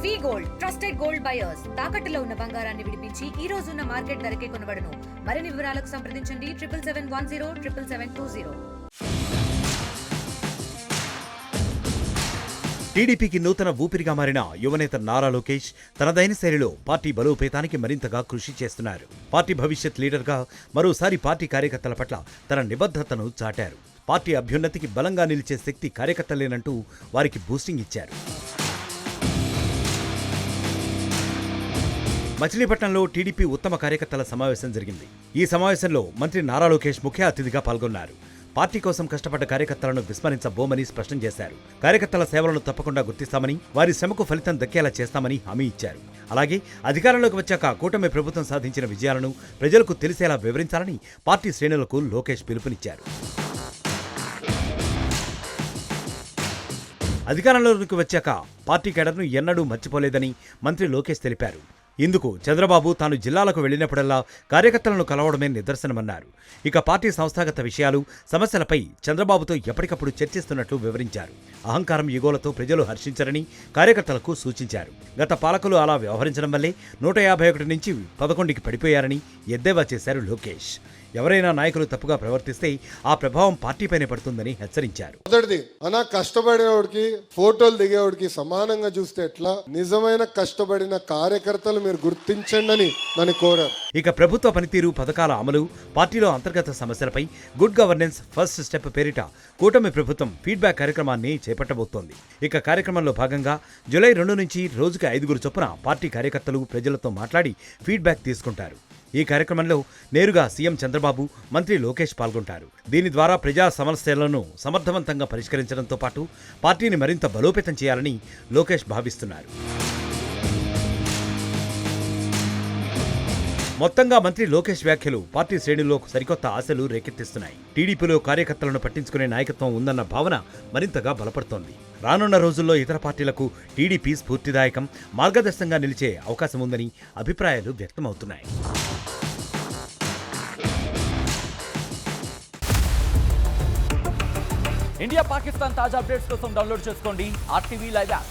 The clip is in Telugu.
వి గోల్డ్ ట్రస్టెడ్ గోల్డ్ బయర్స్ తాకట్టులో ఉన్న బంగారాన్ని విడిపించి ఈ రోజు ఉన్న మార్కెట్ ధరకే కొనబడును. మరిన్ని వివరాలకు సంప్రదించండి 7710 టీడీపీకి నూతన ఊపిరిగా మారిన యువనేత నారా లోకేష్ తనదైన శైలిలో పార్టీ బలోపేతానికి మరింతగా కృషి చేస్తున్నారు. పార్టీ భవిష్యత్ లీడర్గా మరోసారి పార్టీ కార్యకర్తల పట్ల తన నిబద్ధతను చాటారు. పార్టీ అభ్యున్నతికి బలంగా నిలిచే శక్తి కార్యకర్తలేనంటూ వారికి బూస్టింగ్ ఇచ్చారు. మచిలీపట్నంలో టీడీపీ ఉత్తమ కార్యకర్తల సమావేశం జరిగింది. ఈ సమావేశంలో మంత్రి నారా లోకేష్ ముఖ్య అతిథిగా పాల్గొన్నారు. పార్టీ కోసం కష్టపడ్డ కార్యకర్తలను విస్మరించబోమని స్పష్టం చేశారు. కార్యకర్తల సేవలను తప్పకుండా గుర్తిస్తామని, వారి శ్రమకు ఫలితం దక్కేలా చేస్తామని హామీ ఇచ్చారు. అలాగే అధికారంలోకి వచ్చాక కూటమి ప్రభుత్వం సాధించిన విజయాలను ప్రజలకు తెలిసేలా వివరించాలని పార్టీ శ్రేణులకు లోకేష్ పిలుపునిచ్చారు. అధికారంలోకి వచ్చాక పార్టీ కేడర్ను ఎన్నడూ మర్చిపోలేదని మంత్రి లోకేష్ తెలిపారు. ఇందుకు చంద్రబాబు తాను జిల్లాలకు వెళ్లినప్పుడల్లా కార్యకర్తలను కలవడమే నిదర్శనమన్నారు. ఇక పార్టీ సంస్థాగత విషయాలు, సమస్యలపై చంద్రబాబుతో ఎప్పటికప్పుడు చర్చిస్తున్నట్లు వివరించారు. అహంకారం, యుగోలతో ప్రజలు హర్షించరని కార్యకర్తలకు సూచించారు. గత పాలకులు అలా వ్యవహరించడం వల్లే 151 నుంచి 11కి పడిపోయారని ఎద్దేవా చేశారు లోకేష్. ఎవరైనా నాయకులు తప్పుగా ప్రవర్తిస్తే ఆ ప్రభావం పార్టీపైనే పడుతుందని హెచ్చరించారు. మొదటిది, అనా కష్టపడేవాడికి ఫోటోలు దిగేవాడికి సమానంగా చూస్తే ఎట్లా? నిజమైన కష్టపడిన కార్యకర్తలు మీరు గుర్తించండి అని నన్ను కోరారు. ఇక ప్రభుత్వ పనితీరు, పథకాల అమలు, పార్టీలో అంతర్గత సమస్యలపై గుడ్ గవర్నెన్స్ ఫస్ట్ స్టెప్ పేరిట కూటమి ప్రభుత్వం ఫీడ్బ్యాక్ కార్యక్రమాన్ని చేపట్టబోతోంది. ఇక కార్యక్రమంలో భాగంగా జూలై 2 నుంచి రోజుకి 5 చొప్పున పార్టీ కార్యకర్తలు ప్రజలతో మాట్లాడి ఫీడ్బ్యాక్ తీసుకుంటారు. ఈ కార్యక్రమంలో నేరుగా సీఎం చంద్రబాబు, మంత్రి లోకేష్ పాల్గొంటారు. దీని ద్వారా ప్రజా సమస్యలను సమర్థవంతంగా పరిష్కరించడంతో పాటు పార్టీని మరింత బలోపేతం చేయాలని లోకేష్ భావిస్తున్నారు. మొత్తంగా మంత్రి లోకేష్ వ్యాఖ్యలు పార్టీ శ్రేణుల్లో సరికొత్త ఆశలు రేకెత్తిస్తున్నాయి. టీడీపీలో కార్యకర్తలను పట్టించుకునే నాయకత్వం ఉందన్న భావన మరింతగా బలపడుతోంది. రానున్న రోజుల్లో ఇతర పార్టీలకు టీడీపీ స్ఫూర్తిదాయకం, మార్గదర్శకంగా నిలిచే అవకాశం ఉందని అభిప్రాయాలు వ్యక్తమవుతున్నాయి. ఇండియా పాకిస్తాన్ తాజా అప్డేట్స్ కోసం డౌన్లోడ్ చేసుకోండి RTV లైవ్ యాప్.